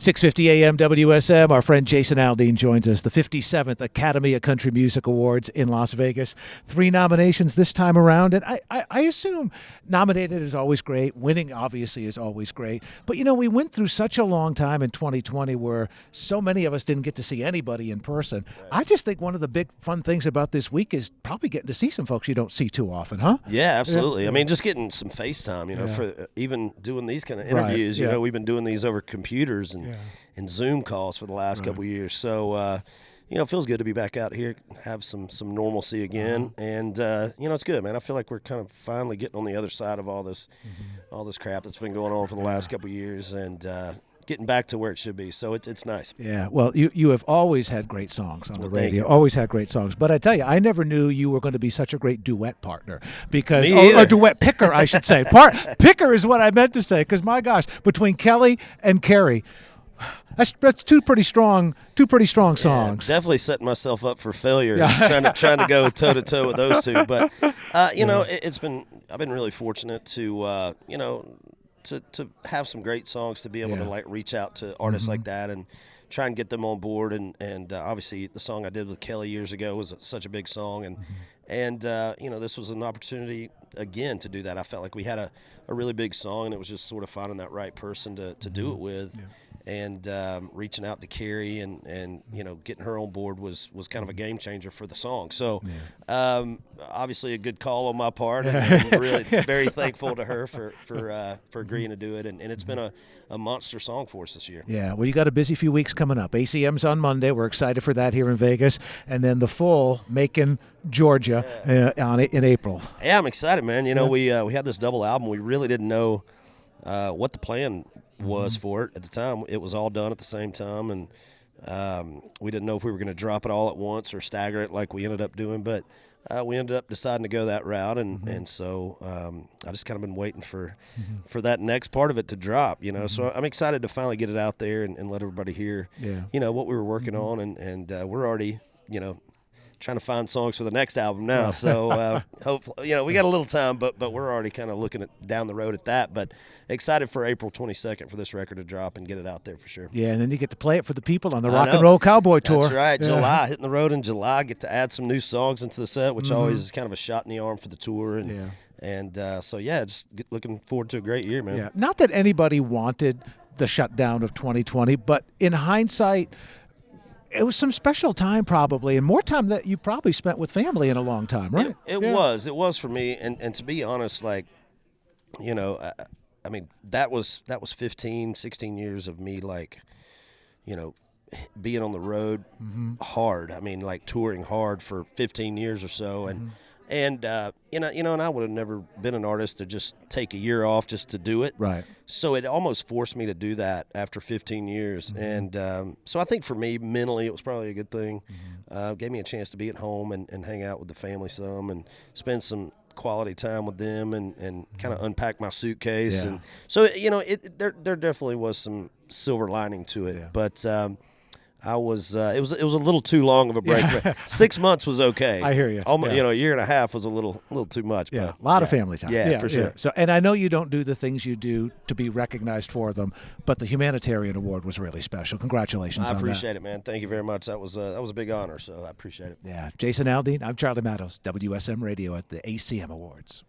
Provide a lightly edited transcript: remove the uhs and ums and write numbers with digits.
6:50 AM WSM. Our friend Jason Aldean joins us. The 57th Academy of Country Music Awards in Las Vegas. 3 nominations this time around, and I assume nominated is always great. Winning, obviously, is always great. But, you know, we went through such a long time in 2020 where so many of us didn't get to see anybody in person. Right. I just think one of the big fun things about this week is probably getting to see some folks you don't see too often, huh? Yeah, absolutely. Yeah. I mean, just getting some FaceTime, you know, for even doing these kind of interviews. Right. You know, we've been doing these over computers and Zoom calls for the last couple of years. So, you know, it feels good to be back out here, have some normalcy again. And, you know, it's good, man. I feel like we're kind of finally getting on the other side of all this crap that's been going on for the last couple of years and getting back to where it should be. So it's nice. Yeah, well, you have always had great songs on the radio, always had great songs. But I tell you, I never knew you were going to be such a great duet partner because, or duet picker, I should say. Picker is what I meant to say because, my gosh, between Kelly and Carrie, that's two pretty strong songs. Yeah, definitely setting myself up for failure, trying to go toe to toe with those two. But you know, I've been really fortunate to you know, to have some great songs, to be able to like reach out to artists like that and try and get them on board. And obviously the song I did with Kelly years ago was such a big song, and you know, this was an opportunity again to do that. I felt like we had a really big song, and it was just sort of finding that right person to do it with. Yeah. And reaching out to Carrie and you know, getting her on board was kind of a game changer for the song. So obviously a good call on my part, and really very thankful to her for agreeing to do it. And it's been a monster song for us this year. Yeah, well, you got a busy few weeks coming up. ACM's on Monday. We're excited for that here in Vegas. And then the full Macon, Georgia in April. Yeah, I'm excited, man. You know, we had this double album. We really didn't know what the plan was for it at the time. It was all done at the same time, and we didn't know if we were going to drop it all at once or stagger it like we ended up doing, but we ended up deciding to go that route, and so I just kind of been waiting for that next part of it to drop, you know. So I'm excited to finally get it out there and let everybody hear you know, what we were working on, and we're already, you know, trying to find songs for the next album now. So hopefully, you know, we got a little time, but we're already kind of looking down the road at that. But excited for April 22nd for this record to drop and get it out there for sure. Yeah, and then you get to play it for the people on the Rock and Roll Cowboy Tour. That's right, July, hitting the road in July. Get to add some new songs into the set, which always is kind of a shot in the arm for the tour. And so yeah, just looking forward to a great year, man. Yeah, not that anybody wanted the shutdown of 2020, but in hindsight, it was some special time probably, and more time that you probably spent with family in a long time, right? It was for me, and to be honest, like, you know, I mean, that was 15, 16 years of me, like, you know, being on the road hard. I mean, like touring hard for 15 years or so, and you know, and I would have never been an artist to just take a year off just to do it. Right. So it almost forced me to do that after 15 years. And so I think for me, mentally, it was probably a good thing. Gave me a chance to be at home and hang out with the family some and spend some quality time with them and kind of unpack my suitcase. And so, you know, there definitely was some silver lining to it. But I was it was a little too long of a break. 6 months was okay. I hear you. Almost, you know, a year and a half was a little too much. Yeah, a lot of family time. Yeah, for sure. So, and I know you don't do the things you do to be recognized for them, but the humanitarian award was really special. Congratulations on that. I appreciate it, man. Thank you very much. That was a big honor, so I appreciate it. Yeah, Jason Aldean. I'm Charlie Mattos, WSM Radio at the ACM Awards.